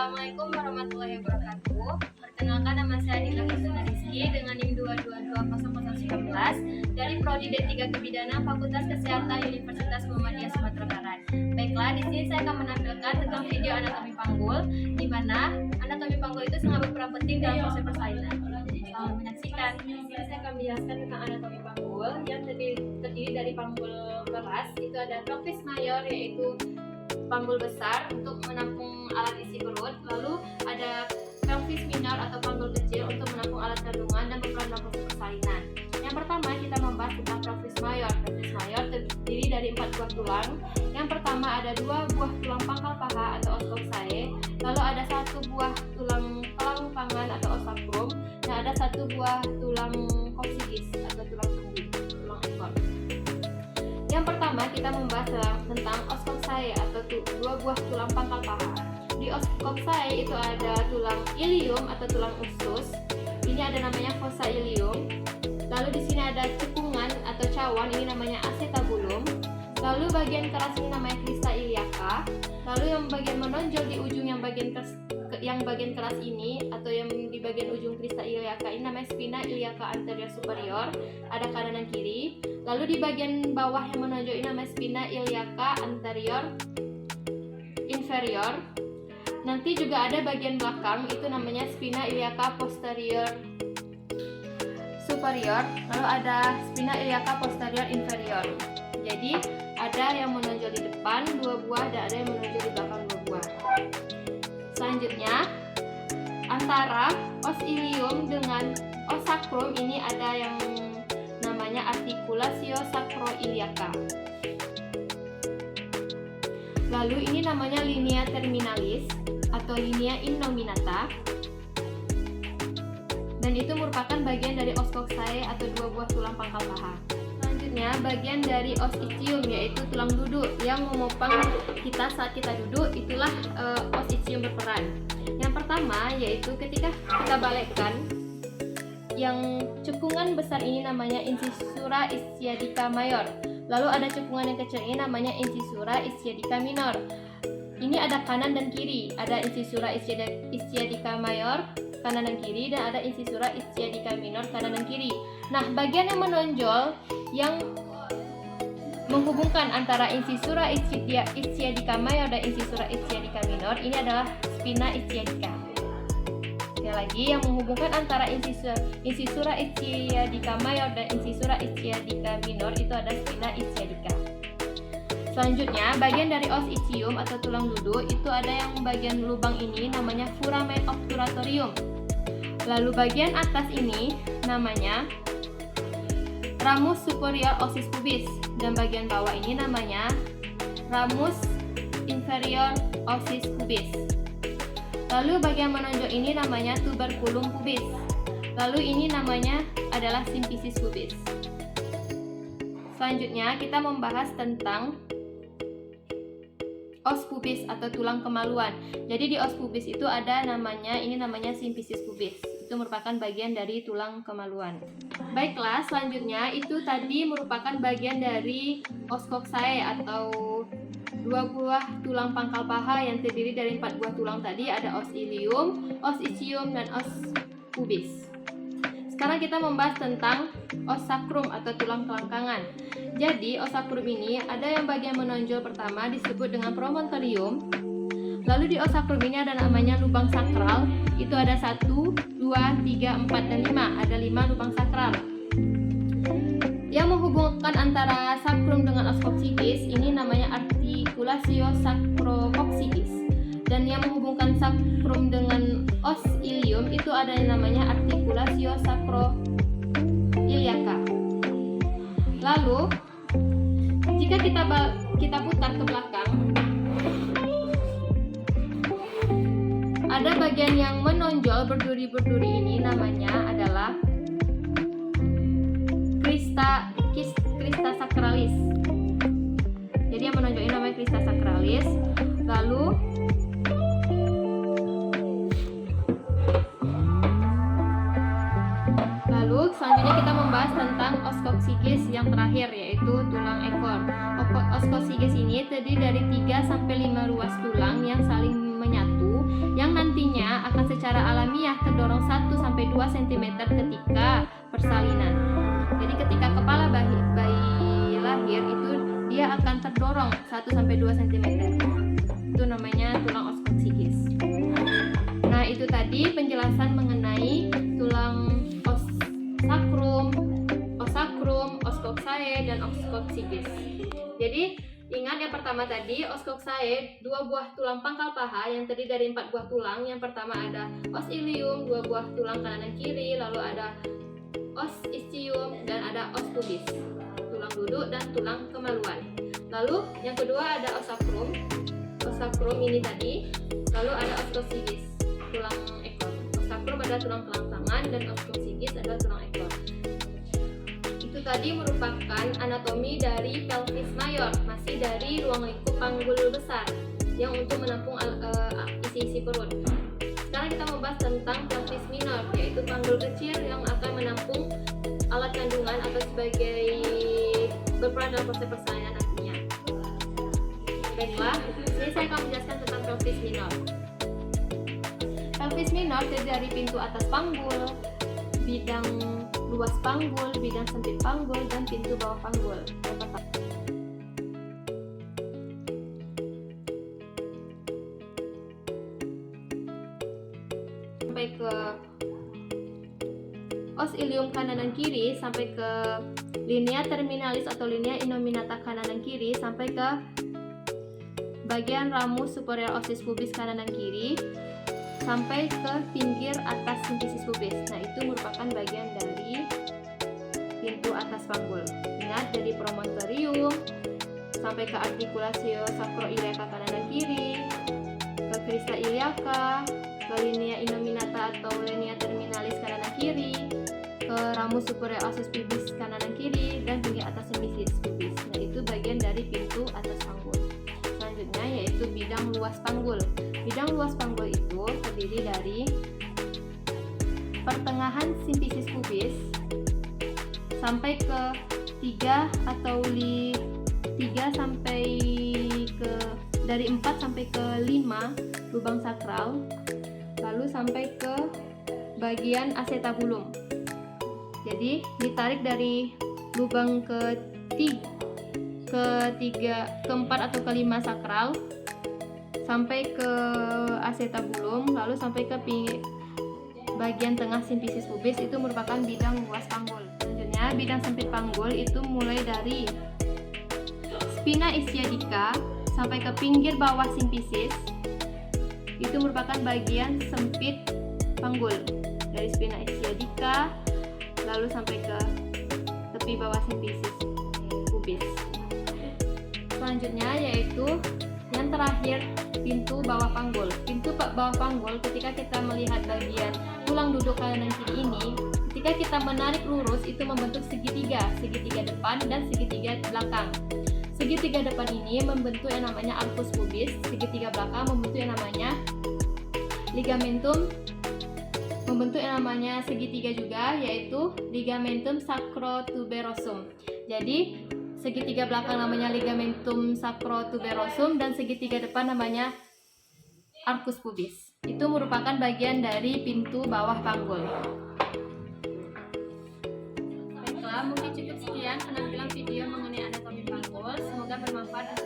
Assalamualaikum warahmatullahi wabarakatuh. Perkenalkan, nama saya Dila Husna Rizky dengan NIM 2220019 dari Prodi D3 Kebidana Fakultas Kesehatan Universitas Muhammadiyah Sumatera Barat. Baiklah, di sini saya akan menampilkan tentang video anatomi panggul, di mana anatomi panggul itu sangat berperan penting dalam proses persalinan. Selamat menyaksikan. Di sini saya akan menjelaskan tentang anatomi panggul yang terdiri dari panggul keras. Itu ada pelvis mayor, yaitu panggul besar untuk menampung alat isi perut, lalu ada pelvis minor atau panggul kecil untuk menampung alat kandungan dan berperan dalam proses persalinan. Yang pertama kita membahas tentang pelvis mayor. Pelvis mayor terdiri dari 4 buah tulang. Yang pertama ada 2 buah tulang pangkal paha atau os coxae, lalu ada 1 buah tulang kelang pangan atau os sacrum, dan ada 1 buah tulang coccygeus atau tulang sendi, tulang ekor. Yang pertama kita membahas tentang os coxae atau 2 buah tulang pangkal paha. Di os coxae itu ada tulang ilium atau tulang usus. Ini ada namanya fossa ilium. Lalu di sini ada cekungan atau cawan, ini namanya acetabulum. Lalu bagian keras ini namanya crista iliaca. Lalu yang bagian menonjol di ujung yang bagian keras ini atau yang di bagian ujung crista iliaca ini namanya spina iliaca anterior superior, ada kanan dan kiri. Lalu di bagian bawah yang menonjol ini namanya spina iliaca anterior inferior. Nanti juga ada bagian belakang, itu namanya spina iliaca posterior superior. Lalu ada spina iliaca posterior inferior. Jadi ada yang menonjol di depan 2 buah dan ada yang menonjol di belakang 2 buah. Selanjutnya antara os ilium dengan os sacrum ini ada yang namanya articulatio sacroiliaca. Lalu ini namanya linea terminalis atau linea innominata, dan itu merupakan bagian dari os coxae atau 2 buah tulang pangkal paha. Selanjutnya bagian dari os ischium, yaitu tulang duduk yang memopang kita saat kita duduk, itulah os ischium berperan. Yang pertama yaitu ketika kita balikkan, yang cekungan besar ini namanya incisura ischiadica mayor. Lalu ada cekungan yang kecil ini namanya incisura ischiadica minor. Ini ada kanan dan kiri, ada incisura ischiadica mayor kanan dan kiri, dan ada incisura ischiadica minor kanan dan kiri. Nah, bagian yang menonjol yang menghubungkan antara incisura ischiadica mayor dan incisura ischiadica minor ini adalah spina ischiadica. Sekali lagi, yang menghubungkan antara incisura ischiadica mayor dan incisura ischiadica minor itu ada spina ischiadica. Selanjutnya, bagian dari os ischium atau tulang duduk itu ada yang bagian lubang ini namanya foramen obturatorium. Lalu bagian atas ini namanya ramus superior ossis pubis, dan bagian bawah ini namanya ramus inferior ossis pubis. Lalu bagian menonjol ini namanya tuberculum pubis. Lalu ini namanya adalah symphysis pubis. Selanjutnya kita membahas tentang os pubis atau tulang kemaluan. Jadi di os pubis itu ada ini namanya symphysis pubis. Itu merupakan bagian dari tulang kemaluan. Baiklah, selanjutnya itu tadi merupakan bagian dari os coxae atau 2 buah tulang pangkal paha yang terdiri dari 4 buah tulang tadi, ada os ilium, os ischium, dan os pubis. Sekarang kita membahas tentang os sacrum atau tulang kelangkangan. Jadi os sacrum ini ada yang bagian menonjol pertama disebut dengan promontorium. Lalu di os sacrum ini ada namanya lubang sakral. Itu ada 1, 2, 3, 4, dan 5. Ada 5 lubang sakral. Yang menghubungkan antara sacrum dengan os coccygeus ini namanya articulatio sacrococcygeus. Dan yang menghubungkan sacrum dengan os ilium itu ada yang namanya articulatio sacroiliaca. Lalu jika kita putar ke belakang, ada bagian yang menonjol berduri-berduri ini namanya adalah crista sacralis. Jadi yang menonjol ini namanya crista sacralis. Lalu selanjutnya kita membahas tentang os coccygeus yang terakhir, yaitu tulang ekor. Os coccygeus ini terdiri dari 3 sampai 5 ruas tulang yang saling menyatu, yang nantinya akan secara alamiah terdorong 1-2 cm ketika persalinan. Jadi ketika kepala bayi lahir itu dia akan terdorong 1-2 cm. Itu namanya tulang oskopsikis. Nah, itu tadi penjelasan mengenai tulang osakrum, oskopsae, dan oskopsikis. Jadi ingat yang pertama tadi, oskopsae 2 buah tulang pangkal paha yang terdiri dari 4 buah tulang. Yang pertama ada os ilium, 2 buah tulang kanan dan kiri, lalu ada os ischium dan ada os pubis, tulang duduk dan tulang kemaluan. Lalu yang kedua ada osakrum ini tadi, lalu ada oskopsikis, tulang ekor. Osakrum adalah tulang tangan dan oskopsikis adalah tulang ekor. Itu tadi merupakan anatomi dari pelvis mayor, masih dari ruang lingkup panggul besar yang untuk menampung isi-isi perut. Sekarang kita membahas tentang pelvis minor, yaitu panggul kecil yang akan menampung alat kandungan atau sebagai berperan dalam proses persalinan nantinya. Baiklah, sini saya akan menjelaskan tentang pelvis minor. Pelvis minor terdiri dari pintu atas panggul, bidang luas panggul, bidang sempit panggul, dan pintu bawah panggul. Sampai ke os ilium kanan dan kiri, sampai ke linea terminalis atau linea innominata kanan dan kiri, sampai ke bagian ramus superior osis pubis kanan dan kiri, sampai ke pinggir atas simfisis pubis. Nah, itu merupakan bagian dari pintu atas panggul. Ingat, dari promontorium sampai ke artikulasio sacroiliaca kanan dan kiri, ke crista iliaca, ke linea innominata atau linea terminalis kanan dan kiri, ke ramus superior osis pubis kanan dan kiri, dan pinggir atas simfisis pubis. Nah, itu bagian dari pintu atas panggul. Selanjutnya yaitu bidang luas panggul. Bidang luas panggul itu terdiri dari pertengahan simfisis pubis sampai ke 3 sampai ke dari 4 sampai ke 5 lubang sakral, lalu sampai ke bagian acetabulum. Jadi ditarik dari lubang keempat atau kelima sakral sampai ke acetabulum, lalu sampai ke bagian tengah simfisis pubis. Itu merupakan bidang luas panggul. Selanjutnya bidang sempit panggul itu mulai dari spina ischiadica sampai ke pinggir bawah simfisis. Itu merupakan bagian sempit panggul dari spina ischiadica lalu sampai ke tepi bawah simfisis pubis. Selanjutnya yaitu yang terakhir, pintu bawah panggul. Pintu bawah panggul, ketika kita melihat bagian tulang duduk kanan dan kiri ini, ketika kita menarik lurus itu membentuk segitiga depan dan segitiga belakang. Segitiga depan ini membentuk yang namanya arcus pubis, segitiga belakang membentuk yang namanya ligamentum, membentuk yang namanya segitiga juga, yaitu ligamentum sacrotuberosum. Jadi segitiga belakang namanya ligamentum sacrotuberosum dan segitiga depan namanya arcus pubis. Itu merupakan bagian dari pintu bawah panggul. Baiklah, mungkin cukup sekian penampilan video mengenai anatomi panggul. Semoga bermanfaat.